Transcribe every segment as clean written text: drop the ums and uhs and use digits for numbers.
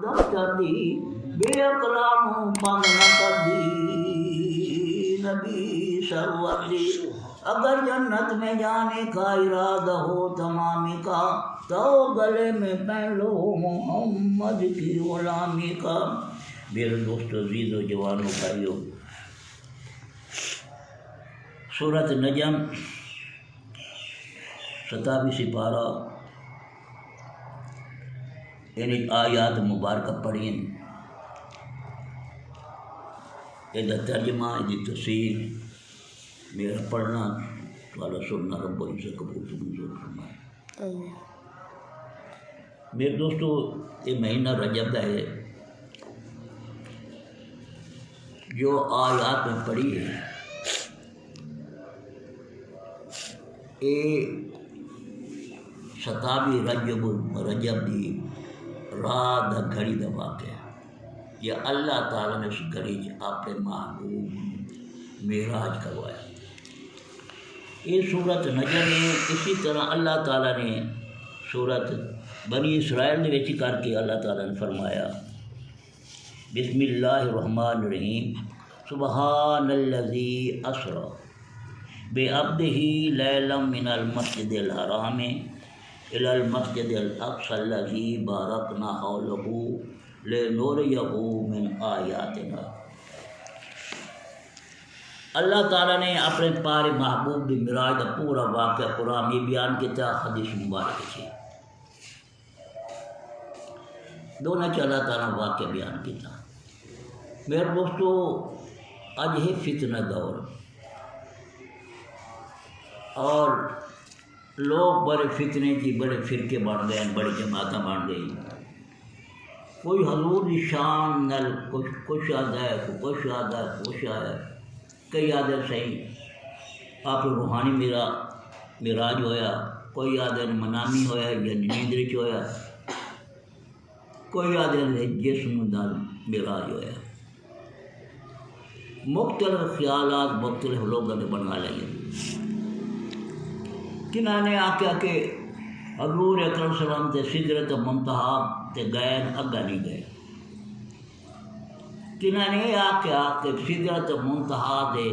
دفتر دی بے اقلام بند نہ کر دی نبی سرور دی اگر جنت میں جانے کا ارادہ ہو تمامی کا تو گلے میں پہن لو محمد کی غلامی کا۔ میرے دوست عزیز و جوانوں بھائیوں، سورۃ نجم 27 سپارہ یعنی آیات مبارکہ پڑھیں، یہ ترجمہ یہ تفسیر میرا پڑھنا والا سننا رب العزت قبول منظور فرمائے۔ میرے دوستو، یہ مہینہ رجب کا ہے، جو آیات میں پڑھی ہے یہ 27 رجب دی رات دا گھڑی دا واقعہ ہے۔ یہ اللہ تعالیٰ نے اس گھڑی اپنے محبوب معراج کروایا۔ یہ سورۃ نجم ہے۔ اسی طرح اللہ تعالیٰ نے سورۃ بنی اسرائیل نے وچ کر کے اللہ تعالیٰ نے فرمایا بسم اللہ الرحمن الرحیم سبحان الذی اسری بعبدہ لیلا من المسجد الحرام الی المسجد الاقصی الذی بارکنا حولہ لنریہ من آیاتنا۔ اللہ تعالیٰ نے اپنے پارے محبوب کی معراج کا پورا واقعہ قرآن میں بیان کیا، حدیث مبارک سے دونوں اللہ تعالیٰ نے واقعہ بیان کیا۔ میرے دوستو، اج ہے فتنہ دور اور لوگ بڑے فتنے کی بڑے فرقے بن گئے، بڑی جماعتیں بن گئی۔ کوئی حضور کی شان نل کچھ آتا ہے، کچھ آتا ہے، کچھ آیا ہے، کئی آدھے صحیح آپ روحانی معراج ہویا، کوئی آدھے منامی ہویا یا نیندر چ ہویا، کوئی آدھے جسم دا معراج ہویا۔ مختلف خیالات مختلف لوگوں نے بنا لیے۔ کنہ نے آکھیا کہ حضور اکرم صلی اللہ علیہ وسلم تے سدرۃ منتہا تے گئے اگا نہیں گئے۔ کنہ نے آکھیا کہ سدرۃ منتہا دے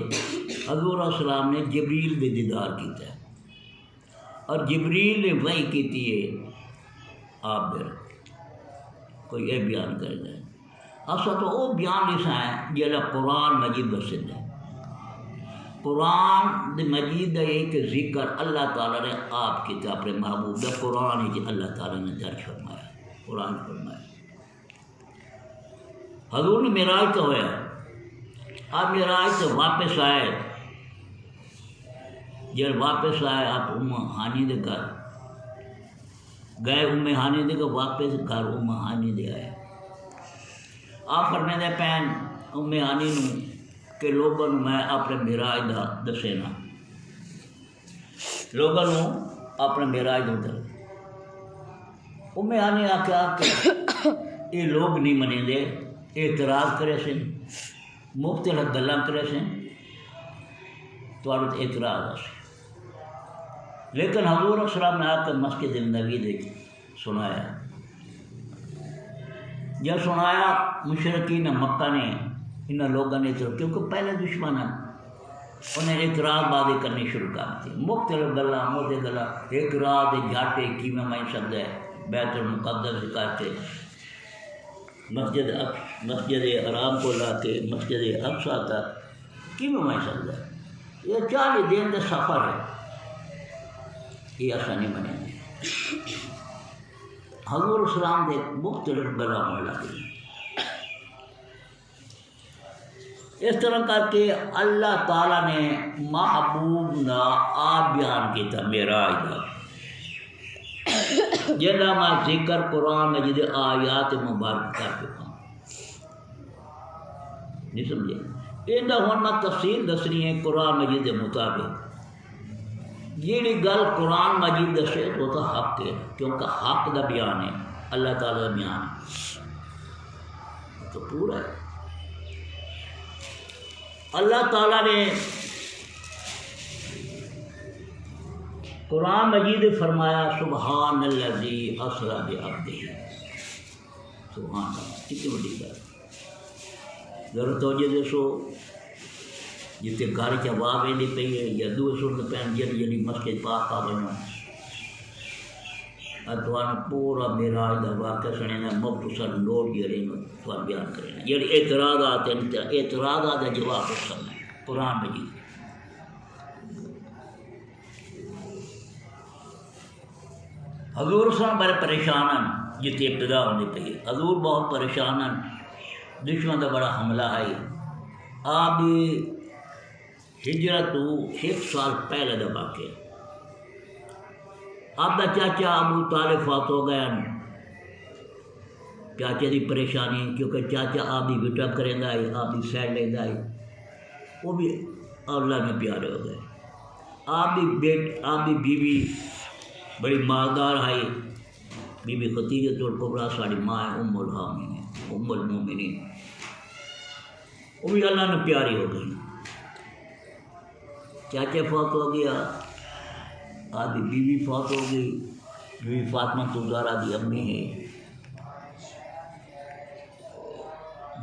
حضور علیہ السلام نے جبریل دے دیدار کیتا ہے اور جبریل نے وحی کیتی ہے آپ دے کوئی یہ بیان کر دے۔ اصل تو وہ بیان لسا ہے جیسا قرآن مجید دسد ہے۔ قرآن مجید ہے کہ ذکر اللہ تعالیٰ نے آپ کیتا اپنے محبوب دا، قرآن ہے کہ اللہ تعالیٰ نے درج فرمایا، قرآن فرمایا۔ حضور نے معراج کا ہوا، آپ معراج سے واپس آئے، جب واپس آئے آپ ہانی دے گھر گئے، ہانی دے گھر واپس گھر ہانی دے آئے۔ آپ فرمے دے پین ہانی نو کہ لوگوں میں اپنے معراج دا دسینا، لوگوں اپنے معراج دا دسینا۔ ہانی آکھیا کہ یہ لوگ نہیں منے دے، اعتراض کرے سن، مختلف گلاں کرے سن، تو اعتراض آسے۔ لیکن حضور صلی اللہ علیہ وسلم نے آ کر مسجد نبوی دے سنایا۔ جب سنایا مشرکین مکہ نے انہوں لوگوں نے کیونکہ پہلے دشمن ہیں، انہیں اعتراض بازی کرنی شروع کر دی، مختلف گلاں موٹے گلاں، ایک رات جھاٹے کی میں مائن سکتا ہے بیت المقدس کر کے مسجد حرام کو لا کے مسجد اقصیٰ تک کی میں مائن سکتا ہے۔ یہ 40 دن کا سفر ہے، یہ ایسا نہیں بنے گی۔ حضور اسلام دے مختلف گلاں ہونے لگے۔ اس طرح کر کے اللہ تعالیٰ نے محبوب نا آپ بیان کیتا معراج دا، جہاں میں ذکر قرآن مجید آیات مبارک کر چکا ہوں، نہیں سمجھے؟ یہ ہوں میں تفصیل دسنی ہے قرآن مجید کے مطابق۔ جیڑی گل قرآن مجید دسے وہ تو حق ہے، کیونکہ حق دا بیان ہے، اللہ تعالیٰ دا بیان ہے تو پورا ہے۔ اللہ تعالیٰ نے قرآن مجید فرمایا سبحان الذی اسری بعبدہ، سبحان اللہ کتنی بڑی گل ضرورت ہو جائے سو جتنے گھر چ آواز ویندی پئی ہے یا دوسرے سنتے پین جڑی مسجد پاک آ بنو اتوان پورا معراج دا واقعہ سنینا مختصر نوٹ جڑے تھوڑا بیان کرنا جڑے اعتراضات ہیں اعتراضات دا جواب کرنا قرآن مجید حضور صاحب بڑے پریشان ہیں جتنے ابتدا ہونے پئی حضور بہت پریشان ہیں دشمن کا بڑا حملہ ہے آپ ہجرت 1 سال پہلے دا واقعہ آپ کا چاچا ابو طالب فوت ہو گیا چاچے کی پریشانی کیونکہ چاچا آپ کی بیٹا کریں ہے آپ کی سیڈ لینا ہے وہ بھی اللہ میں پیارے ہو گئے آپ کی بیوی بڑی مالدار ہے بی بی خدیجہ الکبریٰ ساری ماں ہے ام المومنین وہ بھی اللہ نے پیاری ہو گئی چاچا فوت ہو گیا آپ کی بیوی فوت ہو گئی بیوی فاطمہ الزہرا دی امی ہے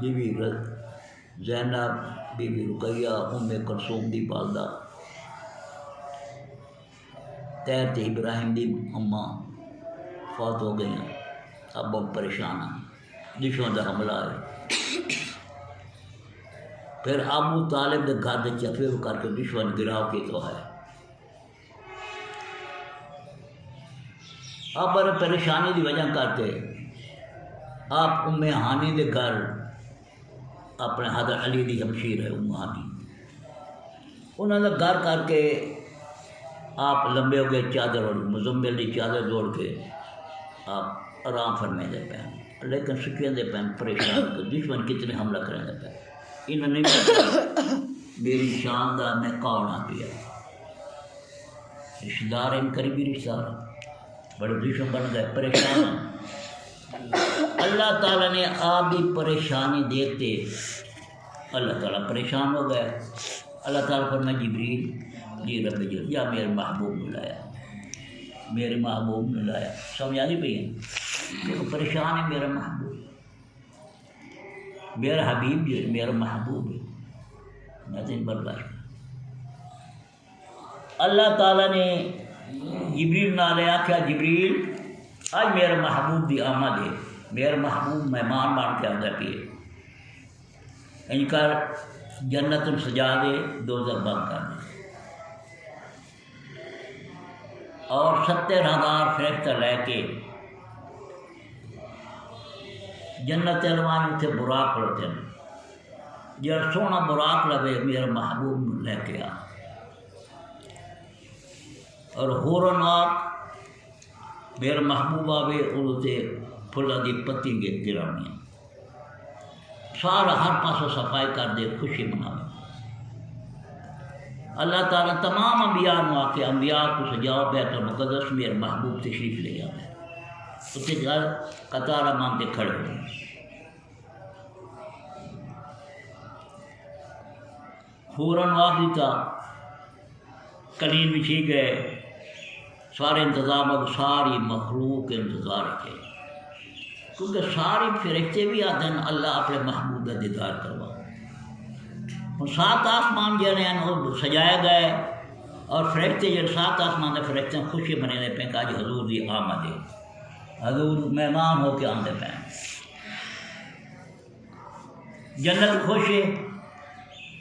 بیوی زینب بیوی رقیہ ام کلثوم دی والدہ تیرتے ابراہیم دی اماں فوت ہو گئی ہیں اب بہت پریشان ہیں دشمن کا حملہ ہے پھر ابو طالب دے گھر دے چفے کر کے دشمن گراؤ کی تو ہے آپ بڑے پریشانی دی وجہ کرتے آپ ام ہانی دے گھر اپنے حضرت علی دی ہمشیر ہے ام ہانی انہوں نے گھر کر کے آپ لمبے ہو گئے چادر اور مزمل کی چادر جوڑ کے آپ آرام فرمے دے پہ لیکن سکھیں دے پہ پریشان دشمن کتنے حملہ کریں دے پہ انہوں نے میری شان دا میں کونا پیا رشتہ دار ان قریبی رشتہ دار بڑے دشمن بن گئے پریشان اللہ تعالیٰ نے آپ کی پریشانی دیکھتے اللہ تعالیٰ پریشان ہو گئے اللہ تعالیٰ فرمایا جبریل جی رب جل یا میرے محبوب نے لایا میرے محبوب نے لایا سمجھ آ نہیں پئی ہے پریشان ہے میرا محبوب میرا حبیب جو ہے میرا محبوب ہے میں تو برداشت اللہ تعالیٰ نے جبریل نہ لیا کیا جبریل آج میرے محبوب دی آمد ہے میرا محبوب مہمان بن کے آتا پیے ان کا جنت سجا دے دوزخ بند کر دے اور 70,000 فرشتہ لے کے جنت علوان اتنے براق کھڑوتے ہیں جب سونا براق لگے میرا محبوب لے کے آ اور حورن آپ میرا محبوب آوے اور اسے پھلا دی پتی گے گرانی سارا ہر پاسوں صفائی کر دے خوشی مناوے اللہ تعالیٰ تمام انبیاء نو آ کے انبیاء کو سجاؤ بیت المقدس میرے محبوب تشریف لے جاتے ہیں اتنے گھر قطارہ مانتے کھڑے ہوئے فوراً آپ دیتا کلین بچھی گئے سارے انتظام اب ساری مخلوق کے انتظار رکھے کیونکہ ساری فرشتے بھی آتے ہیں اللہ اپنے محبوب کا دیدار کروا 7 آسمان جو ہیں وہ سجائے گئے اور فرشتے جو 7 آسمان کے فرشتے خوشی منانے پہ کہ آج حضور دی آمد ہے حضور مہمان ہو کے آتے پہ جنت خوش ہے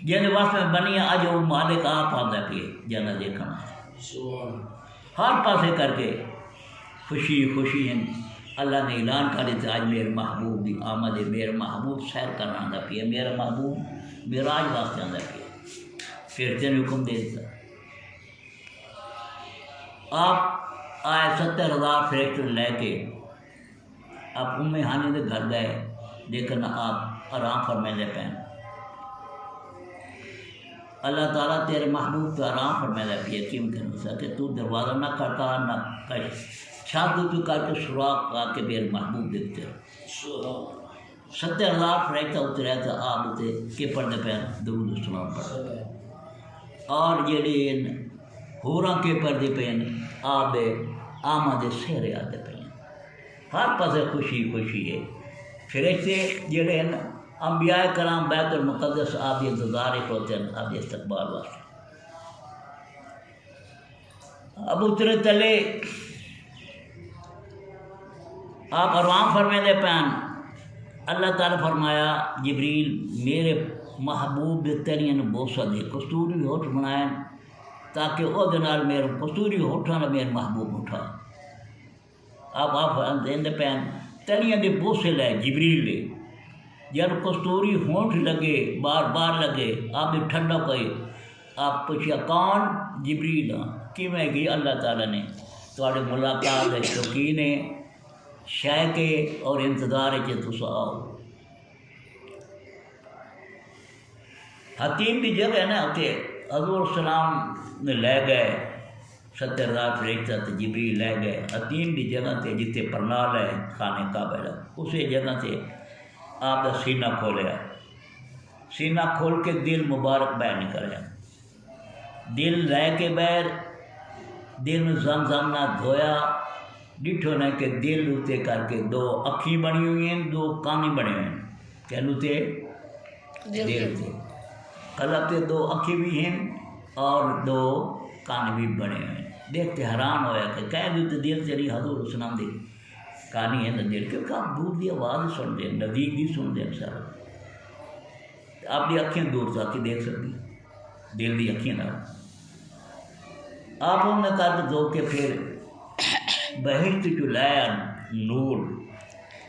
جن واسطے میں بنی اج وہ مالک آپ آتا پہ جنت دیکھنا ہر پاسے کر کے خوشی ہیں اللہ نے اعلان کر دیتا آج میرے محبوب دی آمد ہے میرے محبوب سیر کرنا آتا پہ میرا محبوب معراج واسطے آتا پہ پھر تین حکم دے دیتا آپ آئے 70,000 فرشتے لے کے آپ ام ہانی دے گھر گئے لیکن آپ آرام فرمائے پہ اللہ تعالیٰ تیرے محبوب پہ آرام فرمائے پہ یقین کرنا سا کہ تو دروازہ نہ کرتا نہ کش چھت تو کر کے سراغ آ کے میرے محبوب دیکھتے ہو 70,000 فرشتہ اترے تو آپ اتنے کے پڑھنے پہ درود و سلام پڑھتے اور جڑی ہوراں کے پردے پہ آپ آمد سہرے آتے پہ ہر پاسے خوشی ہے فرشتے جڑے ہیں انبیاء کرام بیت المقدس آپ کے انتظار ہوتے ہیں آپ کے استقبال واسطے. اب اترے تلے آپ آرام فرمیندے پین. اللہ تعالیٰ فرمایا جبریل میرے محبوب دے تیریاں بوسہ دے کستوری ہوٹھ بنائیں تاکہ او دنال میرے کستوری ہوٹھا نہ میرے محبوب اٹھا. آپ دے پین تیریاں دے بوسے لے جبریل لے جب کستوری ہونٹ لگے بار بار لگے آپ بھی ٹھنڈا پئی. آپ پوچھیا کون؟ جبریل. ہاں کی میں گئی اللہ تعالیٰ نے تھوڑے ملاقات ہے شوقین ہے شے کے اور انتظار ہے کہ تسا آؤ. حتیم کی جگہ ہے نا اتنے حضور السلام نے لے گئے 70 رات فرشتہ تے جبریل لے گئے حتیم کی جگہ تے جتے پرنال ہے خانے کعبہ ہے اسی جگہ تے آپ کا سینہ کھولیا. سینہ کھول کے دل مبارک باہر نکلیا. دل لے کے باہر دل زمزم نہ دھویا ڈٹھو نے کہ دل اتنے کر کے 2 اکھی بنی ہوئی ہیں 2 کانی بنے ہوئے ہیں کہ اتنے دل تے قلب تے 2 اکھی بھی ہیں اور 2 کان بھی بنے ہوئے ہیں. دیکھ کے حیران ہویا کہ کہہ دیتے دل تیری حضور السلام دی کہانی ہے نا دل کیونکہ آپ دور دی آواز سن دیں نزدیک بھی سن دیں سارا آپ دی اکھیں دور تک دیکھ سکتی دل دی اکھیں نہ آپ انہوں نے کہا دو کے پھر بہشت جو لایا نور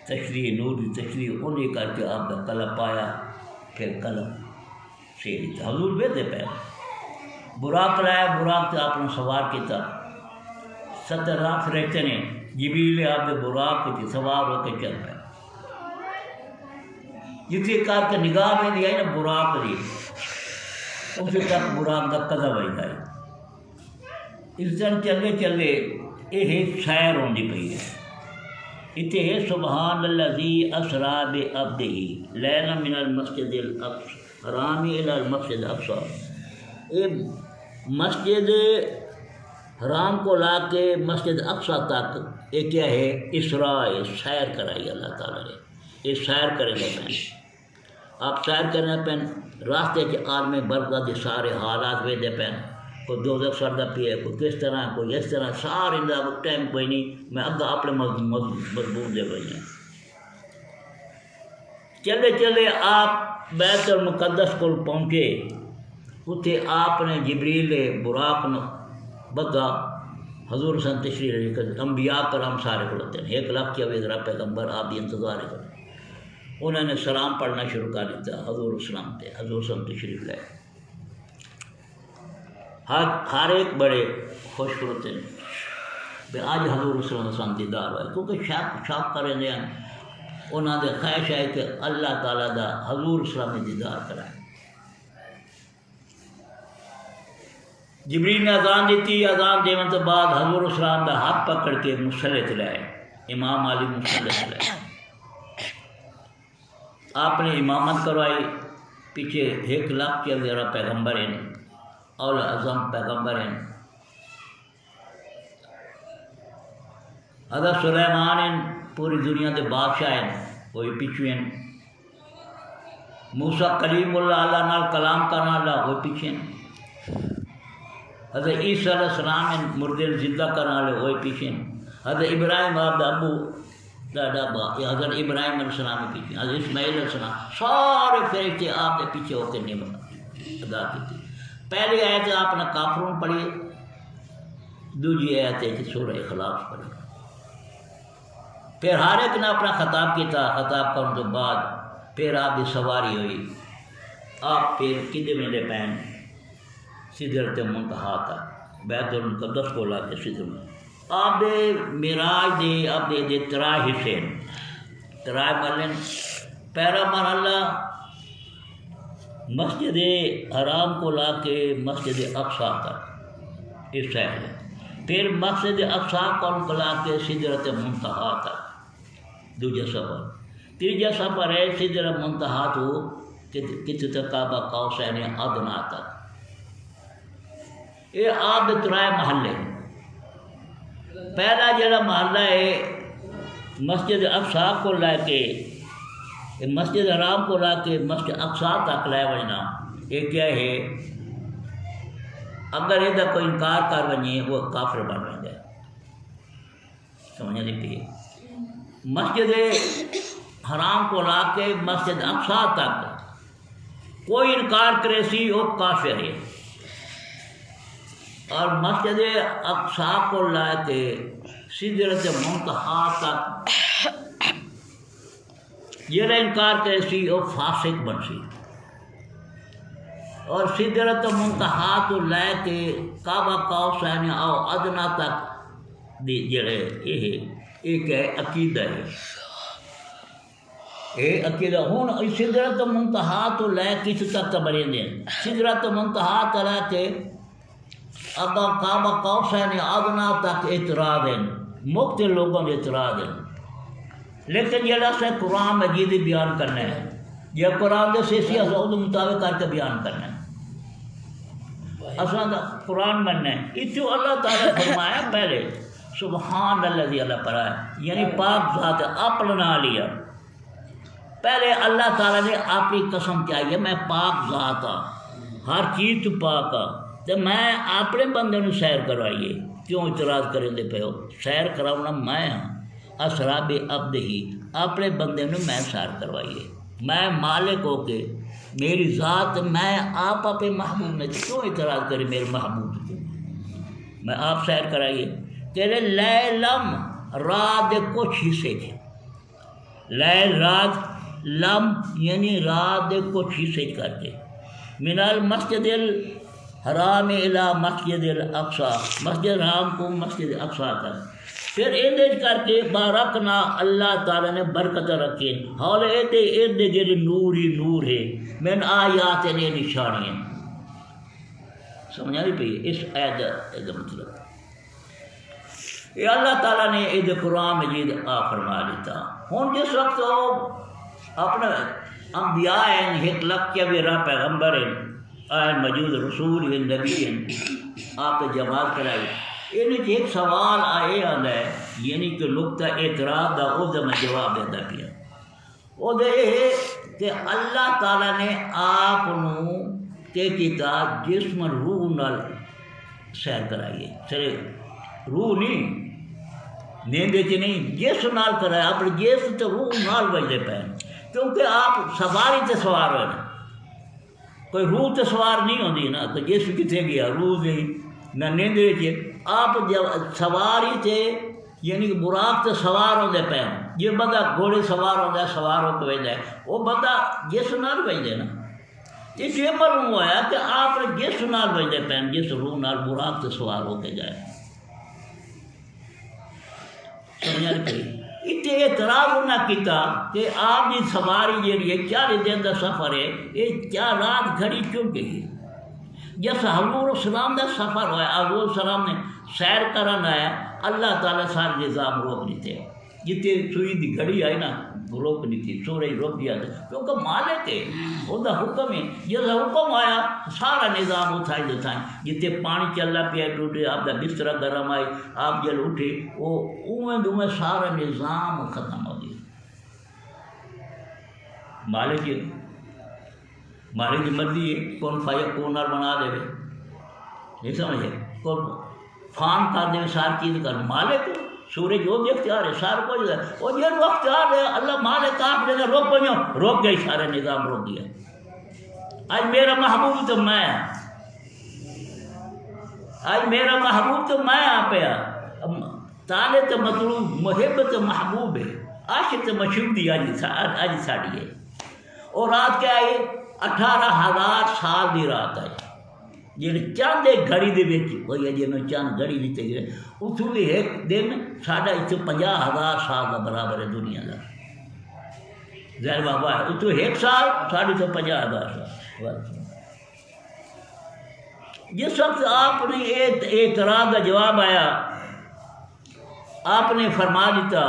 تشریح نور دی تشریح انہیں کر کے آپ کا قلب پایا پھر قلب سے حضور بیدے پہ براق لایا براق سے آپ نے سوار کیتا 70 رات فرشتے نے جبریل آپ کے براق کی سوار ہو کے چل پہ جتنی کار کے نگاہ میں دیا ہے نا براق دی اسی تک براق کا قدم آئی جائے. اس دن چلے چلے یہ سیر ہوندی پئی ہے اتنے ہے سبحان الذی اسرا بعبدہ لیلا من المسجد الحرام الی المسجد الاقصی. یہ مسجد حرام کو لا کے مسجد اقصی تک یہ کیا ہے اسراء سیر کرائی اللہ تعالیٰ نے. یہ سیر کریں گے پہن آپ سیر کرنے پہن راستے کے عالم برزخ کے سارے حالات ویدے پہن کوئی دوزخ سردہ پیے کوئی کس طرح کوئی اس طرح سارے اندر ٹائم کوئی نہیں میں اگا اپنے مضبوط دے رہی ہیں. چلے چلے آپ بیت المقدس کو پہنچے اتنے آپ نے جبریل براق بدھا حضور سن تشریف انبیاء کرام سارے کھڑوتے ہیں 1 لاکھ کیا ذرا پیغمبر آپ کی انتظار کریں. انہوں نے سلام پڑھنا شروع کر دیتا حضور السلام تے حضور سن تشریف لے ہر ایک بڑے خوش ہوتے ہیں کہ آج حضور السلام دیدار ہوئے کیونکہ شاک کریں دیں انہوں نے خواہش ہے کہ اللہ تعالیٰ دا حضور السلام دیدار کرائے. جبریل نے اذان دیتی اذان دینے کے بعد حضور السلام دا ہاتھ پکڑ کے مصلی تے لائے امام علی مصلی تے لائے. آپ نے امامت کروائی پیچھے 1 لاکھ کے ذرا پیغمبر ہیں اول اعظم پیغمبر ہیں. حضرت سلیمان ہیں پوری دنیا کے بادشاہ ہیں وہی پیچھے ہیں. موسیٰ کلیم اللہ اللہ نال کلام کرنا اللہ وہی پیچھے ہیں. حضرت عیسیٰ علیہ السلام ہیں مردے زندہ کرنے والے وہی پیچھے ہیں. حضرت ابراہیم آپ دا ابو حضرت ابراہیم علیہ السلام کے پیچھے حضرت اسماعیل علیہ السلام سارے فرشتے آپ کے پیچھے ہو کے نعمت ادا کی. پہلی آیت آپ نے کافرون پڑھی دوسری آیت ہے کہ سورہ اخلاص پڑھی. پھر ہر ایک نے اپنا خطاب کیا. خطاب کرنے کے بعد پھر آپ کی سواری ہوئی. آپ پھر کدے میرے پین سدرت منتہا تک بیت المقدس کو لا کے سدر میں آپ دے معراج دے آپ دے 3 حصے 3 مرحلے. پہلا مرحلہ مسجد حرام کو لا کے مسجد اقصی تک اس سائڈ ہے. پھر مسجد اقصی کو لا کے سدرت منتہا تک دوسرا سفر. تیسرا سفر ہے سدرت منتہا تو کتنے تک کعبہ قوسین ادنیٰ تک. یہ آپ 3 محلے. پہلا جڑا محلہ ہے مسجد اقصی کو لے کے کہ مسجد حرام کو لا کے مسجد اقصی تک لے وجنا یہ کیا ہے؟ اگر یہ کوئی انکار کر ونجے وہ کافر بن رہا ہے. سمجھ نہیں پی؟ مسجد حرام کو لا کے مسجد اقصی تک کوئی انکار کرے سی وہ کافر ہے. اور مسجد اقصی کو لا کے سدرۃ منتہا تک جڑا انکار کرے سی وہ فاسق بن سی. اور سدرۃ منتہا تو لے کے کعبہ قوسین او ادنا تک جڑے یہ کہ عقیدہ ہے. یہ عقیدہ ہوں سدرۃ منتہا تو لے کس تک بڑے دیں سدرۃ منتہا تو لے کے اگر کعبہ قوسین ادنا تک اعتراض ہیں مختلف لوگوں کے اعتراض ہیں. لیکن جڑا سے قرآن مجید بیان کرنا ہے یا قرآن کے سیسی اصول مطابق کر کے بیان کرنا ہے. اصل قرآن مننا ہے. اتو اللہ تعالیٰ فرمایا پہلے سبحان اللہ اللہ پر ہے یعنی پاک ذات اپنا نہ لیا. پہلے اللہ تعالیٰ نے اپنی قسم چاہیے میں پاک ذات ہاں ہر چیز تو پاک ہاں تو میں اپنے بندے نو سیر کروائیے. کیوں اعتراض کریں دے پہ ہو؟ سیر کراؤنا میں ہاں اسراب عبد ہی اپنے بندے نو میں سیر کروائیے. میں مالک ہو کے میری ذات میں آپ اپنے محبوب میں کیوں اعتراض کرے میرے محبوب کو میں آپ سیر کرائیے. تیرے لیلم رات کچھ حصے تھے لیل رات لم یعنی رات کچھ حصے کرتے من المسجد الحرام الی مسجد الاقصی مسجد حرام کو مسجد اقصی تک. پھر اندج کر کے بارکنا اللہ تعالیٰ نے برکت رکھے حول ایدے ایدے جڑے نور ہی نور ہے من آیات نے نشانی ہیں. سمجھا نہیں پئی اس آیت کا مطلب یہ اللہ تعالیٰ نے یہ قرآن مجید فرما دیتا. ہوں جس وقت اپنے انبیاء ہیں ایک لکھ کے بھی راہ پیغمبر ہیں آئین موجود رسول ہیں نبی ہیں آپ جماعت کرائی. یہ ایک سوال آئے آتا ہے یعنی کہ نقطہ اعتراض کا وہ میں جواب دیتا پیا. وہ یہ کہ اللہ تعالیٰ نے آپ تے کیتا جسم روح نال سیر کرائیے. صرف روح نہیں نیندے چ نہیں جسم نال کرایا اپنے جسم تو روح نال بجتے پے کیونکہ آپ سواری تے سوار ہوئے نا. کوئی روح تے سوار نہیں ہوتی نا تو جسم کتنے گیا روح نہیں نہ نیندے چ آپ جب سواری تے یعنی کہ براق تے سوار ہوتے پے جی بندہ گھوڑے سوار ہوتا ہے سوار ہو کے بجتا ہے وہ بندہ جسم نال بجتے نا. یہ معلوم ہوا ہے کہ آپ جسم نال بجتے پے جس روح نال براق تے سوار ہو کے جائے. سمجھا نہیں اتنے اعتراض انہیں کیتا کہ آپ کی سواری جیڑی ہے 40 دن کا سفر ہے یہ کیا رات گھڑی چڑ گئی ہے. جس حضور السلام کا سفر ہوا حضور السلام نے سیر کرنا ہے اللہ تعالیٰ سارے نظام روک دیتے جتنے سوئی کی گھڑی آئی نا روک دی تھی سورج روک دیا تھا کیونکہ مالک ہے وہ حکم ہے. جس حکم آیا سارا نظام اتھائی دتھائیں جتنے پانی چلنا پیا ٹوٹے آپ کا بستر گرم آئی آپ جل اٹھے وہ اویں سارا نظام ختم ہو گیا. مالک ہے مالک کی مرضی ہے کون فایا کون بنا دے نہیں سمجھے کون فان کر دے ساری چیز کر مالک سورج وہ بھی اختیار ہے سارا کچھ ہے وہ جن اختیار ہے اللہ مالک آپ نے روک پہ روک گئی سارے نظام روک دیا. آج میرا محبوب تو میں آج میرا محبوب تو میں آ پیا تالے تو مطلوب محب تو محبوب ہے عاشق تو مشہور آج ساڑی ہے. اور رات کیا آئی 18,000 سال کی رات آئی جی چند ایک گھڑی دے ہوئی ہے جی چند گھڑی دیتے گئے اتوں بھی ایک دن ساڈا اتنے 50,000 سال کا برابر ہے دنیا کا. ظاہر بابا ہے اتوں ایک سال ساڑھے تو 50,000 سال. جس وقت آپ نے اعتراض کا جواب آیا آپ نے فرما دیتا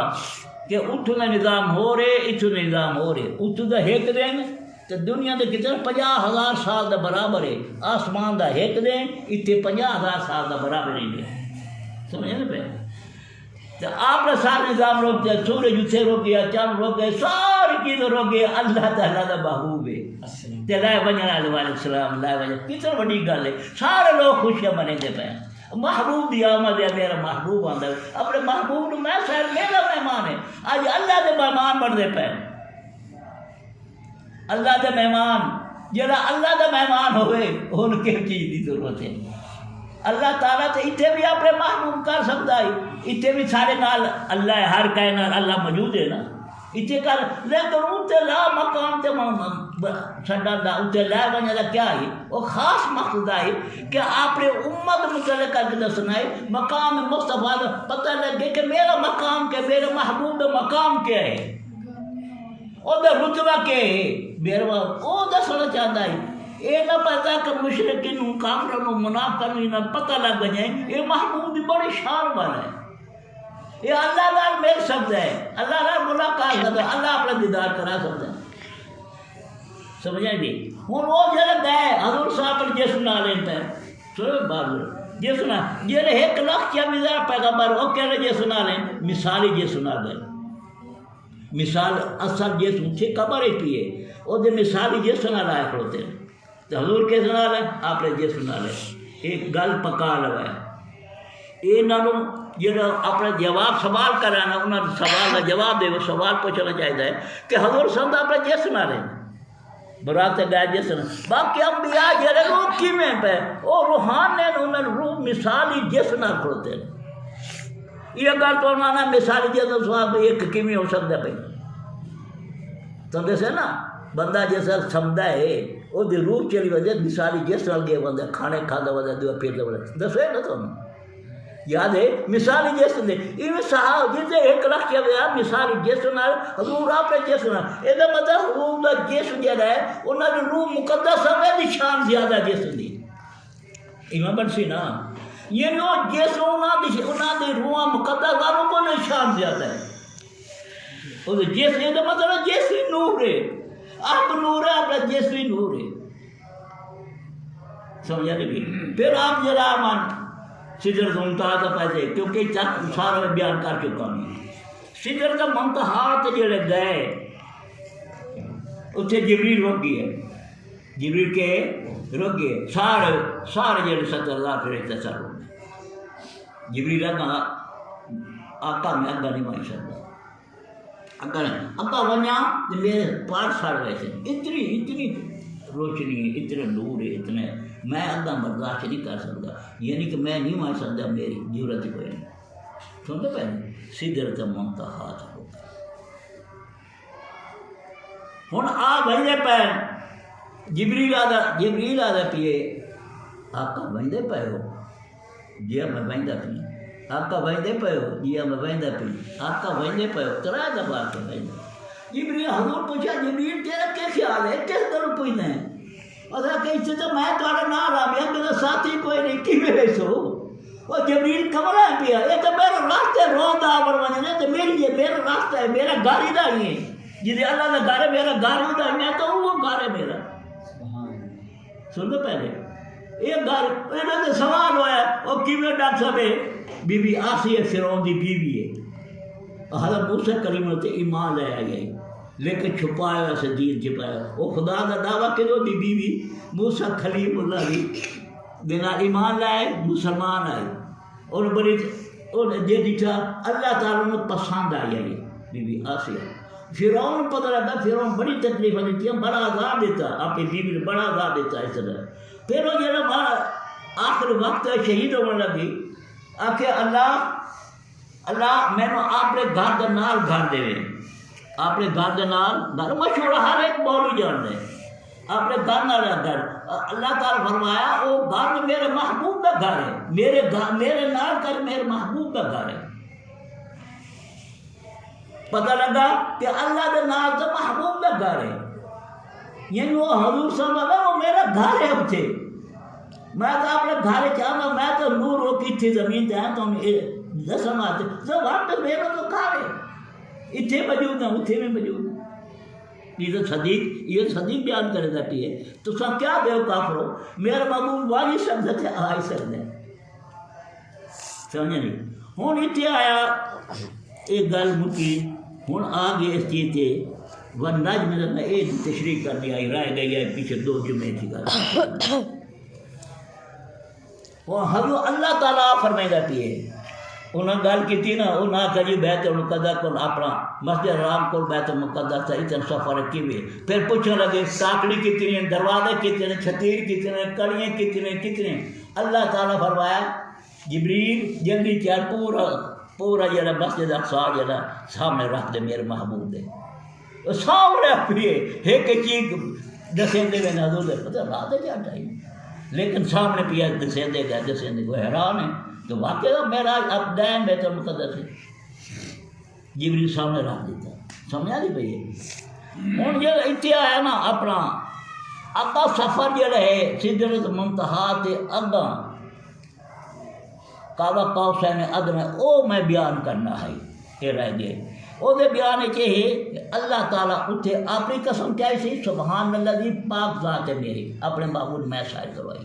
کہ اتوں کا نظام ہو رہے اتوں کا نظام ہو رہے اتوں کا ایک دن تو دنیا کے کتنے 50,000 سال کا برابر ہے آسمان کا ایک دن اتنے 50,000 سال کا برابر نہیں ہے. سمجھے نا پہ تو آپ نے سارے نظام روک دیا، سورج اتنے روک گیا، چاند روک گئے، ساری چیزیں روک گئی، اللہ تعالیٰ کا محبوب ہے تے لائے ونجن علیہ السلام لائے ونجن، کتنا بڑی گل ہے، سارے لوگ خوشیاں مناتے پے ہیں، محبوب دی آمد ہے، میرا محبوب آندا ہے، اپنے محبوب نو میں سر میرا مہمان ہے، آج اللہ دے مہمان بنتے پے، اللہ دے مہمان، جڑا اللہ دا مہمان ہوئے ان کی چیز کی ضرورت ہے، اللہ تعالیٰ تو اتنے بھی اپنے محبوب کر سکتا ہے، اتنے بھی سارے نال اللہ ہے، ہر کائنات اللہ موجود ہے نا، اتنے کر، لیکن اتنے لا مقام تے چھڈن دا اتنے لے ونجن دا کیا ہے، وہ خاص مقصد ہے کہ اپنے امت متعلق کر کے دسنا ہے، مقام مصطفیٰ دا پتہ لگے کہ میرا مقام کیا، میرے محبوب دا مقام کیا ہے، وہ دا رتبہ کیا ہے، میرا وہ دسنا چاہتا ہے، یہ نہ پتا کہ مشرکین کافروں منافقوں نہ پتہ لگ جائے، یہ محبوب دی بڑی شان والا ہے، یہ اللہ نال مل سکتا ہے، اللہ نال ملاقات کرتا ہے، اللہ اپنا دیدار کرا سکتا ہے، سمجھیں گے؟ ہوں وہ جڑا گئے حضور صاحب جس نال لیتا ہے، سنو بات جس نال جڑے 1,00,000 پیغمبر وہ کہنے جس نال ہیں، مثالی جس نال گئے، مثال اصل جس سے قبر ہی پیے وہ دے مثالی جس نال آئے کھڑوتے ہیں، تو حضور کس نال ہے، آپ نے جس نال ہے، ایک گل پکا لوا ہے، یہ جڑا اپنا جواب سوال کرانا انہوں نے سوال کا جواب دے، وہ سوال پوچھنا چاہیے ہے کہ حضور صاحب اپنے جس نال ہے، برات گئے جس نال، باقی انبیاء جڑے روح کیویں پہ وہ روحان نے انہوں نے روح مثالی جس نال کھڑوتے ہیں، یہ گل تو انہوں نے مثالی جس نال سوال ایک کیویں ہو سکتا ہے، تو دسے نا بندہ جیسا سمجھتا ہے وہ دی روح چلی وجہ مثالی جس نال گیا بندہ کھانے کھانا وجہ دو پھر دو دسو ہے نا تمہیں یاد ہے مثالی جس نے یہ صاحب جیسے 1,00,000 مثالی جس نال حضور آپ نے جس نال یہ مطلب حضور کا جس جڑا ہے انہوں نے روح مقدس ہے دی شان زیادہ جس دی ایمان بنسی نا یہ نو جس انہوں دی روح مقدس والوں کو شان زیادہ ہے وہ جس یہ مطلب جس ہی نور ہے، آپ نور ہے، آپ کا جس بھی نور ہے، سمجھا نہیں؟ پھر آپ ذرا مان سدرۃ المنتہا کا پیسے کیونکہ سارا میں بیان کر چکا ہوں، سدرۃ المنتہا تے جڑے گئے اتنے جبریل رک گئے، جبریل کے رک گئے، سارے جڑے 70,000 فرشتے سر ہو گئے، جبریل اگا آقا میں اگا نہیں مان سکتا، اگا ونیا میرے پار سڑ گئے تھے، اتنی روشنی ہے، اتنے نور ہے، اتنے میں اگا برداشت نہیں کر سکتا، یعنی کہ میں نہیں مان سکتا، میری ضرورت ہی کوئی نہیں، سنتے پہلے سدرۃ المنتہا ہو ہوں آ بہتے پے جبریل آدھا پیے آقا بہتے پے ہو جی میں بہتا پی، آقا بہتے پے ہو جی میں بہتا پی، آقا بہتے پے ہو 3 دفعہ کے بہتا، جبریل حضور پوچھا جبریل تیرا کیا خیال ہے، کس طرح پوچھنا ہے، اگر کہ اس سے میں تھوڑا نہ رہا میں میرا ساتھی کوئی نہیں کی میرے سو وہ جبریل کمرہ پیا، یہ تو میرا راستے روندہ آور بنے تو میرا راستہ ہے، میرا گاڑی دا ہی ہے، جی اللہ کا گھر ہے، میرا گھر دا ہے، میں تو وہ گھر ہے میرا، سن دو پہلے ایک گھر انہوں نے سوال ہوا ہے وہ کیویں ڈاکٹر صاحب ہے، بی بی آسیہ فرعون دی بیوی ہے، حضرت موسیٰ کلیم تے ایمان لے آئی ہے لیکن چھپایا ویسے دین چھپایا، وہ خدا کا دعویٰ کہ وہ دی بیوی موسیٰ کلیم اللہ دی بنا ایمان لائے مسلمان آئے اور بڑی اور یہ دیکھا اللہ تعالیٰ نے پسند آئی ہے بی بی آسیہ، فرعون پتہ لگا فرعون بڑی تکلیف دیتی ہے، بڑا عذاب دیتا اپنی بیوی نے، بڑا عذاب دیتا اس طرح، پھر وہ جب آخر وقت شہید ہونے لگی آخر اللہ میں نے اپنے گھر کے نال گھر دے، اپنے گھر کے نال گھر مشہور ہر ایک مولوی جانتے ہیں، اپنے گھر نال گھر، اللہ تعالیٰ فرمایا وہ گھر میرے محبوب کا گھر ہے، میرے نال کر میرے محبوب کا گھر ہے، پتہ لگا کہ اللہ کے نال تو محبوب کا گھر ہے، یعنی وہ حضور صلی اللہ علیہ وسلم وہ میرا گھر ہے اتنے، میں تو اپنے گھر چاہتا میں تو نور ہو کی تھی زمین تے تو دسم آتے سب آپ میرا تو گھر ہے، اتنے موجود ہیں اتنے بھی موجود ہیں، یہ صدیق بیان کرے جاتی ہے، تو سب کیا بے کافر ہو، میرا محبوب والی سکتے تھے آ ہی سکتے، سمجھے نہیں؟ ہوں اتنے آیا یہ گل مکی ہوں آ گئے اس چیز سے والنجم میں یہ تشریح کرنی آئی رہ گئی ہے پیچھے 2 جمعے کی گل وہ حضور اللہ تعالیٰ فرمائے گا پیے انہوں نے گل کی نا انہوں نے کہا جی بیت المقدس کو اپنا مسجد حرام کو بیت المقدس سے اتنا سفر کی ہوئے پھر پوچھنے لگے ٹاکڑی کتنی ہیں دروازے کتنے ہیں چھتیر کتنے ہیں کڑیاں کتنے اللہ تعالیٰ فرمایا جبریل جلدی چل پورا جڑا مسجد اقصی جڑا سامنے رکھ دے میرے محبوب دے سامنے پیے ایک چیز دسیں دے میں حضور دے پتہ رات ہے کیا ٹائم لیکن سامنے پیا دسیں دے وہ حیران ہے تو واقعہ میرا اب دائم بیت المقدس ہے جبریل سامنے رکھ دیتا سمجھا نہیں پئی ہوں جو اتیا ہے نا اپنا اگا سفر جڑا ہے سدرۃ منتہا تے اگا کعبہ قوسین ادنی او میں بیان کرنا ہے یہ رہ گئے وہ بیان ہے اللہ تعالیٰ اتنے اپنی قسم کیا سی سبحان اللہ دی پاک ذات ہے میری اپنے معبود میں شاید کروائی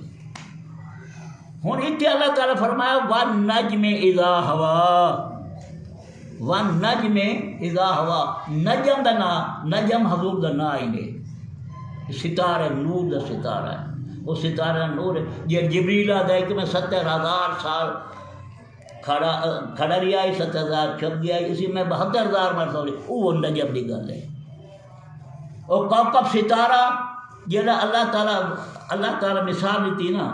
ہوں اتنے اللہ تعالیٰ فرمایا وَالنَّجْمِ اِذَا ہَوَا وَالنَّجْمِ اِذَا ہَوَا نجم دا نام نجم حضور دا نام ہی نے ستارہ نور دا ستارہ ہے وہ ستارہ نور ہے یہ جبریل آ گئے کہ میں 70,000 سال کھڑا رہا ہے 70,000 چھپ گیا ہے اسی میں 72,000 مرتبہ وہ نجم دی گل ہے اور کوكب ستارہ جہاں اللہ تعالیٰ مثال دیتی نا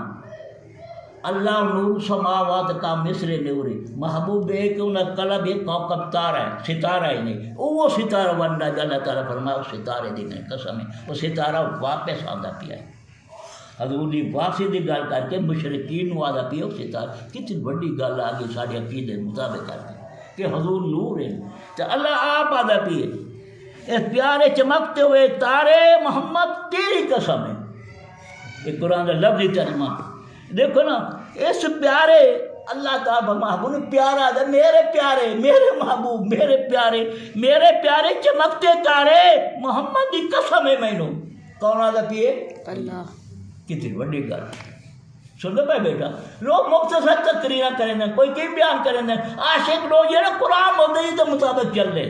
اللہ نور سماوات کا مصر نور محبوب ہے کہ انہیں قلب ایک کوكب تارہ ہے ستارہ ہی نہیں وہ ستارہ بننا اللہ تعالیٰ فرمایا اس ستارے دی میں قسم ہے وہ ستارہ واپس آتا پیا ہے حضور دی واپسی دی گل کر کے مشرکین نو آدھا پیا ستارہ کتنی بڑی گل آ گئی سارے عقیدے مطابق کر کے کہ حضور نور ہے تو اللہ آپ آدھا پیے اس پیارے چمکتے ہوئے تارے محمد تیری قسم ہے یہ قرآن کا لفظی ترجمہ دیکھو نا اس پیارے اللہ تعالیٰ محبوب نے پیارا دے میرے پیارے میرے محبوب میرے پیارے چمکتے تارے محمد دی قسم ہے مینوں کون آدھا پیے اللہ کتنی بڑی گل سنو پہ بیٹا لوگ مختصر تقریراں کریں دیں کوئی کی بیان کریں دیں عاشق لوگ یہ نا قرآن مدعی کے مطابق چل رہے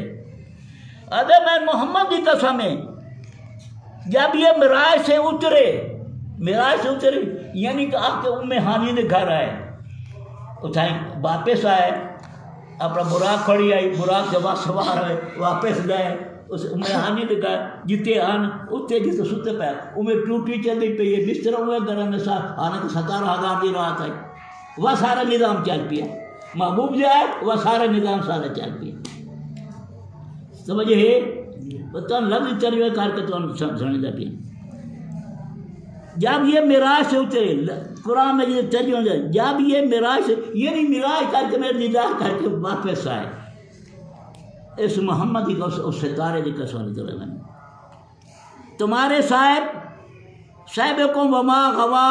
ادھے میں محمد کی قسم ہے جب یہ معراج سے اترے یعنی کہ آپ کے ام ہانی دے گھر آئے اتھائیں واپس آئے اپنا براق کھڑی آئی براق جب سوار ہوئے واپس گئے اس ہانی دے گھر جتے آن اتنے جتے ستے پہ انہیں ٹوٹی چل دی پہ یہ بستر ہوئے گھر میں آنا کہ 17,000 دی رات آئی وہ سارا نظام چل پیا محبوب جائے وہ سارا نظام سارا چل پیا سمجھے ہے تو لفظ ترجمہ کر کے تو سمجھنے پیا جب یہ معراج سے اترے قرآن میں یہ ترجمہ ہے جب یہ معراج سے یعنی معراج کر کے میرے دیدار کر کے واپس آئے اس محمد کی اس ستارے کی قسم میں تمہارے صاحب کو وما غوا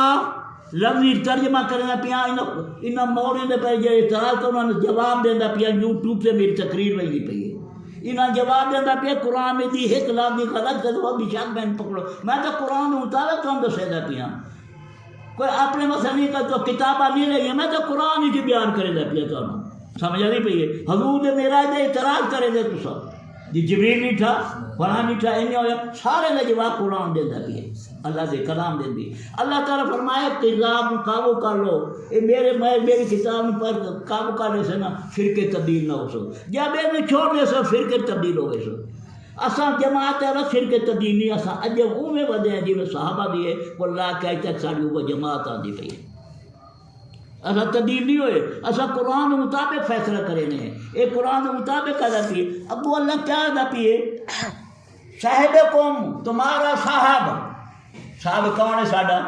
لفظی ترجمہ کرنا پیا انہاں موڑے دے پہ جو اعتراض کر انہوں نے جواب دینا پیا یوٹیوب سے میری تقریر وہی پئی ہے انہاں جواب دینا پیا قرآن میں دی ایک لفظ غلط کر وہ بھی شک میں پکڑو میں تو قرآن مطابق تو ہم دسے دا پیا کوئی اپنے مسئلہ نہیں کر تو کتابہ نہیں رہی ہے میں تو قرآن ہی بیان کرے دا پیا تو سمجھا نہیں پئی ہے حضور دے معراج دے اعتراض کرے دے تو سب جی جبریل نہیں تھا فلاں نہیں تھا انہیں ہویا سارے کا جواب قرآن دے دا پیا اللہ دے کلام دے دی اللہ تعالیٰ فرمایا کتاب قابو کر لو میری کتاب پر قابو کرنے سے نا فرقے تبدیل نہ ہو سو جب یہ چھوڑ دے سو فرقے تبدیل ہو گئے سو اساں جماعت ہے فرقے تبدیل نہیں اساں اجے اوے ودے ہیں جی میں صحابہ بھی ہے واللہ کہ تک ساری وہ جماعت آندی پئی ہے اساں تبدیل نہیں ہوئے اساں قرآن کے مطابق فیصلہ کرے نے یہ قرآن کے مطابق ادا پیے ابو اللہ کیا ادا پیے صاحب قوم تمہارا صاحب کون ہے ساڈا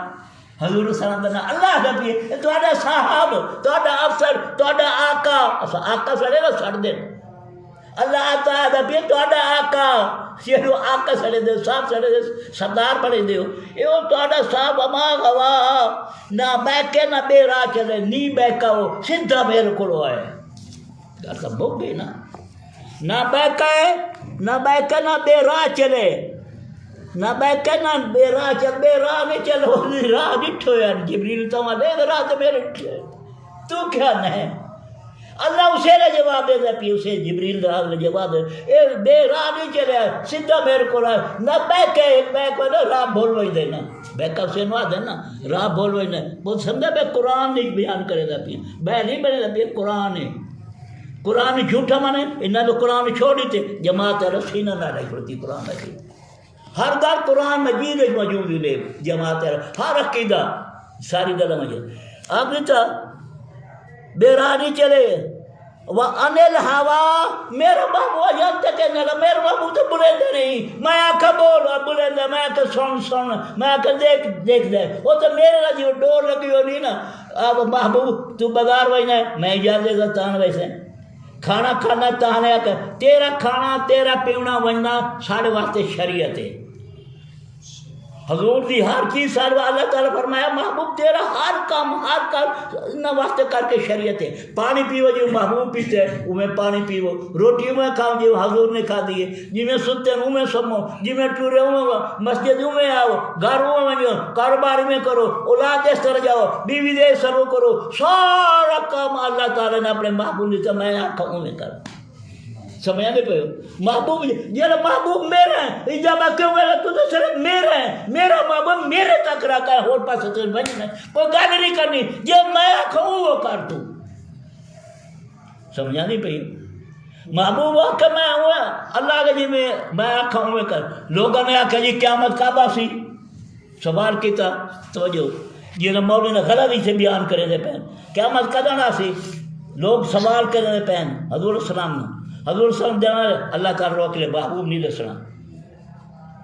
حضور صلی اللہ علیہ وسلم اللہ دا پیے تہاڈا صاحب تہاڈا افسر تہاڈا آقا آقا سڑے نا سڑ دے اللہ تعالیٰ دا پیے تہاڈا آقا یہ آقا سڑے دے صاحب سڑے دے سردار بڑے دے یہ تہاڈا صاحب اما غوا نہ بیکے نہ بے راہ چلے نہیں بیکا ہو سیدھا میرے کو آئے گل تو بک گئی نا نہ بیکا ہے نہ بیکے نہ بے راہ چلے نہ بیکے نہ بے راہ چل بے راہ نہیں چلے راہ ڈٹھو یار جبریل تو لے راہ تو میرے تو کیا نہیں اللہ اسے نے جواب دے دیا پی اسے جبریل نے جواب دے اے بے راہ نہیں چلے سیدھا میرے کو نہ بہ کے نا راہ بول وہی دینا بہ کا اسے نوا دینا راہ بول وہی نہیں بہت سمجھا بے قرآن نہیں بیان کرے دا پی بہ نہیں بنے دا پی قرآن ہے قرآن جھوٹا مانے انہاں تو قرآن چھوڑی تھے جماعت رسی نہ لڑائی پڑتی قرآن کی ہر گل قرآن مجید موجود ہے جماعت ہر عقیدہ ساری گل مجید آپ نے تو بے راہ نہیں چلے وہ انل ہوا میرا بابو جانتے کہ میرا بابو تو بلندے نہیں میں آکھا بول بلندے میں آکھا سن میں آکھا دیکھ دے وہ تو میرے نا جو ڈور لگی ہو نہیں نا اب محبوب تو بازار وجنا میں اجازت دا تان ویسے کھانا کھانا تانے آکھا تیرا کھانا تیرا پیونا وجنا ساڑھے واسطے شریعت ہے حضور دی ہر چیز سارے اللہ تعالیٰ فرمایا محبوب تیرا ہر کام نہ واسطے کر کے شریعت ہے پانی پیو جو محبوب پیتے ہیں میں پانی پیو روٹی میں کھاؤ جو حضور نے کھا دیے جی میں سنتے ہیں میں سمو جی میں ٹورے مسجد میں آؤ گھر میں جو کاروبار میں کرو اولاد اس طرح جاؤ بیوی دے سرو کرو سارا کام اللہ تعالیٰ نے اپنے محبوب نے میں آکھا میں کرو سمجھا نہیں پہ محبوب یہ محبوب میرا ہے جب کیوں میرا تو صرف میرا ہے میرا محبوب میرے تک رکھا ہے اور پاس سے بننا کوئی گل نہیں کرنی جو میں آکھوں وہ کر تو سمجھا نہیں پہ محبوب آکھا میں ہوں اللہ کے جی میں آکھا ہوں کر لوگوں نے آکھا جی قیامت کعبہ سی سوال کیتا توجہ یہ مولوی نے غلطی سے بیان کرے دے پہن قیامت کدھا نہ سی لوگ سوال کرے دے پہن حضور السلام نے حضور صلی اللہ علیہ وسلم اللہ تعالیٰ روک لے محبوب نہیں دسنا